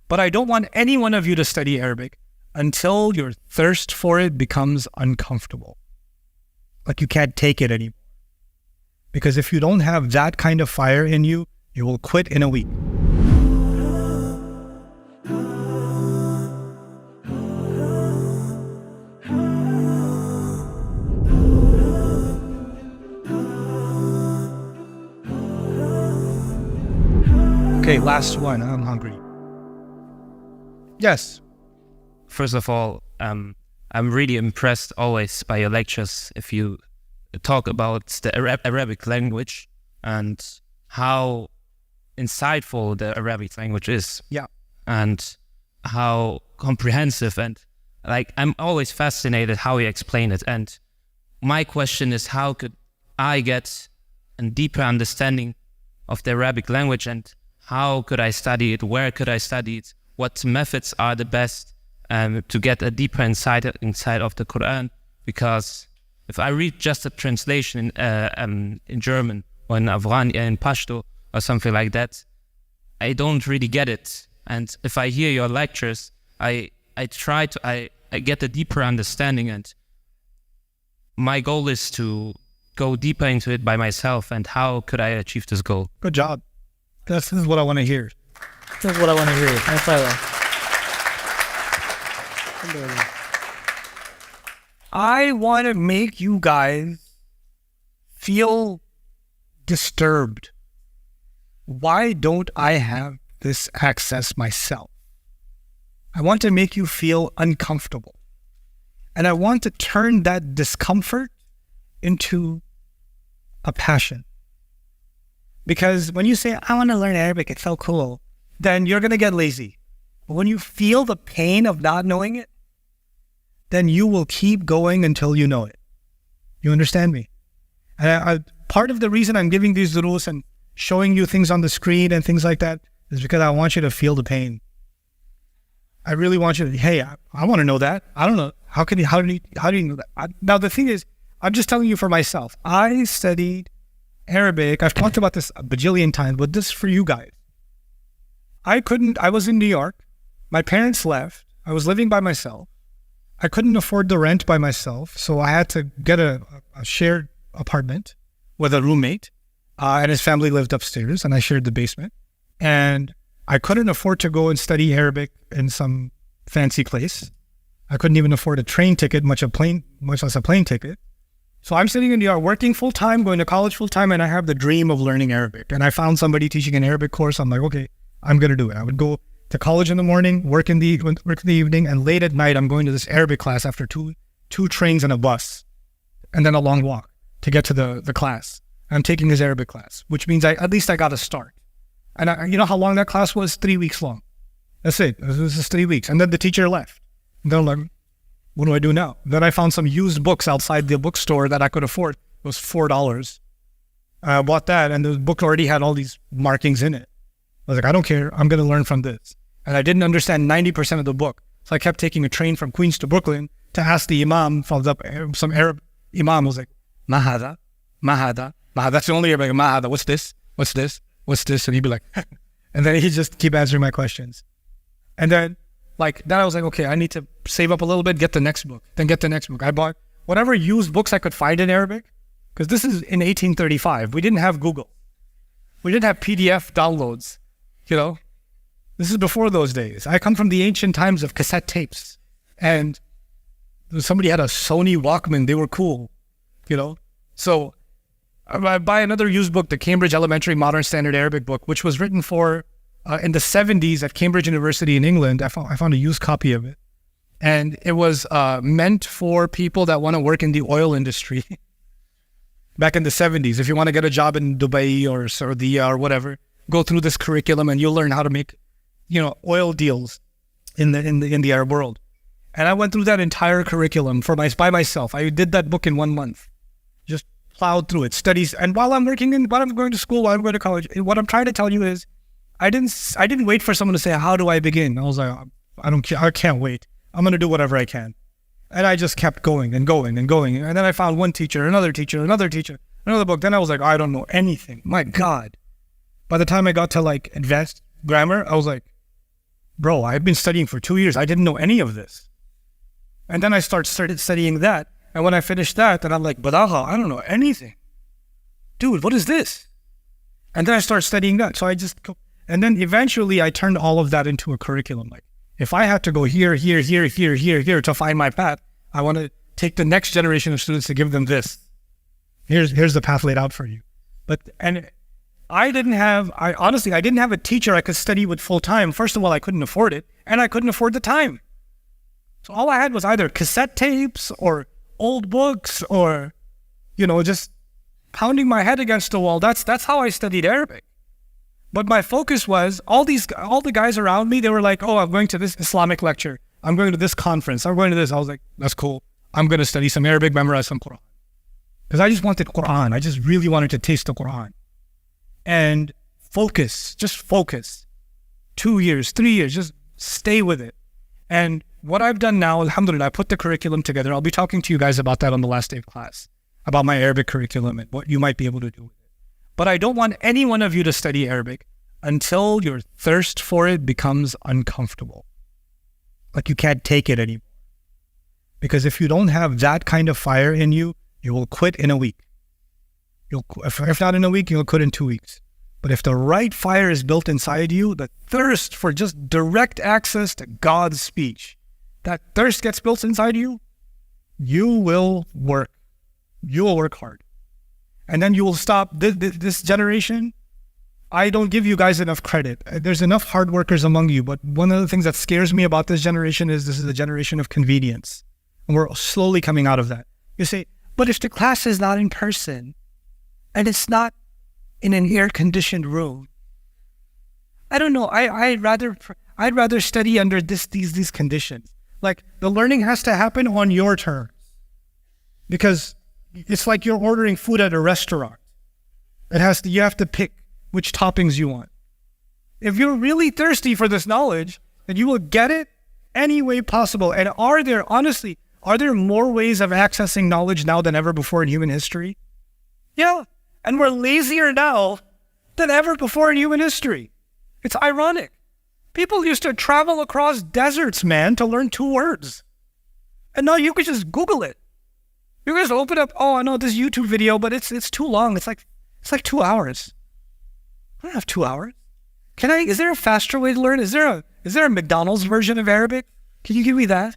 But I don't want any one of you to study Arabic until your thirst for it becomes uncomfortable. Like you can't take it anymore. Because if you don't have that kind of fire in you, you will quit in a week. Okay, last one. I'm hungry. Yes. First of all, I'm really impressed always by your lectures if you talk about the Arabic language and how insightful the Arabic language is. Yeah. And how comprehensive, and like I'm always fascinated how you explain it. And my question is, how could I get a deeper understanding of the Arabic language, and how could I study it? Where could I study it? What methods are the best to get a deeper insight inside of the Quran? Because if I read just a translation in German or in Afghani, in Pashto or something like that, I don't really get it. And if I hear your lectures, I get a deeper understanding, and my goal is to go deeper into it by myself. And how could I achieve this goal? Good job. This is what I want to hear. This is what I want to hear. I want to make you guys feel disturbed. Why don't I have this access myself? I want to make you feel uncomfortable. And I want to turn that discomfort into a passion. Because when you say, I want to learn Arabic, it's so cool, then you're going to get lazy. But when you feel the pain of not knowing it, then you will keep going until you know it. You understand me? And part of the reason I'm giving these durus and showing you things on the screen and things like that is because I want you to feel the pain. I really want you to, hey, I want to know that. I don't know. How do you know that? Now, the thing is, I'm just telling you for myself. I studied Arabic. I've talked about this a bajillion times, but this is for you guys. I was in New York. My parents left. I was living by myself. I couldn't afford the rent by myself, so I had to get a shared apartment with a roommate, and his family lived upstairs, and I shared the basement. And I couldn't afford to go and study Arabic in some fancy place. I couldn't even afford a train ticket, much less a plane ticket. So I'm sitting in New York, working full-time, going to college full-time, and I have the dream of learning Arabic. And I found somebody teaching an Arabic course. I'm like, okay, I'm going to do it. I would go to college in the morning, work in the evening, and late at night, I'm going to this Arabic class after two trains and a bus, and then a long walk to get to the class. I'm taking his Arabic class, which means at least I got a start. And you know how long that class was? 3 weeks long. That's it. This is 3 weeks. And then the teacher left. And then I'm like, what do I do now? Then I found some used books outside the bookstore that I could afford. It was $4. I bought that, and the book already had all these markings in it. I was like, I don't care. I'm going to learn from this. And I didn't understand 90% of the book. So I kept taking a train from Queens to Brooklyn to ask the imam, some Arab imam. I was like, Mahada, Mahada, Mahada. That's the only Arabic. Mahada, what's this? What's this? What's this? And he'd be like, and then he'd just keep answering my questions. And then I was like, okay, I need to save up a little bit, get the next book, then get the next book. I bought whatever used books I could find in Arabic, because this is in 1835. We didn't have Google. We didn't have PDF downloads, you know. This is before those days. I come from the ancient times of cassette tapes, and somebody had a Sony Walkman. They were cool, you know. So I buy another used book, the Cambridge Elementary Modern Standard Arabic book, which was written in the 70s at Cambridge University in England. I found a used copy of it. And it was meant for people that want to work in the oil industry back in the 70s. If you want to get a job in Dubai or Saudi or whatever, go through this curriculum and you'll learn how to make, oil deals in the Arab world. And I went through that entire curriculum by myself. I did that book in 1 month. Just plowed through it, studies. And while I'm going to school, while I'm going to college, what I'm trying to tell you is, I didn't wait for someone to say, how do I begin? I was like, I can't wait. I'm going to do whatever I can. And I just kept going and going and going. And then I found one teacher, another teacher, another teacher, another book. Then I was like, I don't know anything. My God. By the time I got to advanced grammar, I was like, bro, I've been studying for 2 years. I didn't know any of this. And then I started studying that. And when I finished that, then I'm like, Balagha, I don't know anything. Dude, what is this? And then I started studying that. So and then eventually I turned all of that into a curriculum. Like, if I had to go here to find my path, I want to take the next generation of students to give them this. Here's the path laid out for you. And I didn't have a teacher I could study with full time. First of all, I couldn't afford it, and I couldn't afford the time. So all I had was either cassette tapes or old books or, just pounding my head against the wall. That's how I studied Arabic. But my focus was all the guys around me, they were like, oh, I'm going to this Islamic lecture. I'm going to this conference. I'm going to this. I was like, that's cool. I'm going to study some Arabic, memorize some Quran. Because I just wanted Quran. I just really wanted to taste the Quran. And just focus. 2 years, 3 years, just stay with it. And what I've done now, alhamdulillah, I put the curriculum together. I'll be talking to you guys about that on the last day of class, about my Arabic curriculum and what you might be able to do with it. But I don't want any one of you to study Arabic until your thirst for it becomes uncomfortable. Like you can't take it anymore. Because if you don't have that kind of fire in you, you will quit in a week. If not in a week, you'll quit in 2 weeks. But if the right fire is built inside you, the thirst for just direct access to God's speech, that thirst gets built inside you, you will work. You will work hard. And then you will stop. This generation, I don't give you guys enough credit. There's enough hard workers among you, but one of the things that scares me about this generation is this is a generation of convenience. And we're slowly coming out of that. You say, but if the class is not in person, and it's not in an air-conditioned room, I don't know. I'd rather study under these conditions. Like the learning has to happen on your terms, because it's like you're ordering food at a restaurant. You have to pick which toppings you want. If you're really thirsty for this knowledge, then you will get it any way possible. And are there more ways of accessing knowledge now than ever before in human history? Yeah. And we're lazier now than ever before in human history. It's ironic. People used to travel across deserts, man, to learn 2 words. And now you can just Google it. You can just open up, oh, I know this YouTube video, but it's too long. It's like 2 hours. I don't have 2 hours. Is there a faster way to learn? Is there a McDonald's version of Arabic? Can you give me that?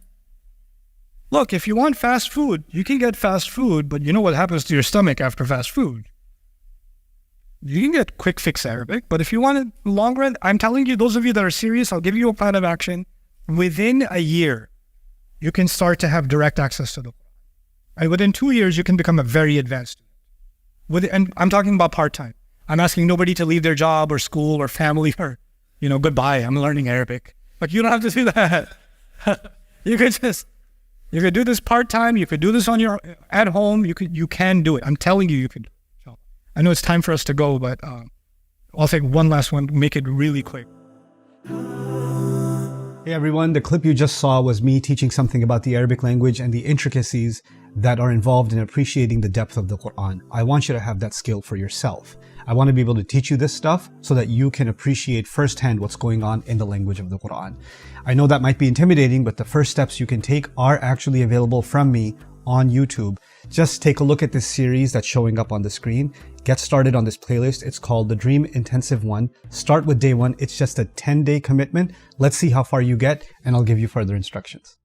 Look, if you want fast food, you can get fast food, but you know what happens to your stomach after fast food? You can get quick fix Arabic, but if you want it long run, I'm telling you, those of you that are serious, I'll give you a plan of action. Within a year, you can start to have direct access to the Quran. And within 2 years, you can become a very advanced student. And I'm talking about part-time. I'm asking nobody to leave their job or school or family or, goodbye, I'm learning Arabic. Like, you don't have to do that. You could do this part-time. You could do this at home. You can do it. I'm telling you, you could. So, I know it's time for us to go, but I'll take one last one, make it really quick. Hey everyone, the clip you just saw was me teaching something about the Arabic language and the intricacies that are involved in appreciating the depth of the Quran. I want you to have that skill for yourself. I want to be able to teach you this stuff so that you can appreciate firsthand what's going on in the language of the Quran. I know that might be intimidating, but the first steps you can take are actually available from me on YouTube. Just take a look at this series that's showing up on the screen. Get started on this playlist. It's called the Dream Intensive 1. Start with day 1. It's just a 10-day commitment. Let's see how far you get, and I'll give you further instructions.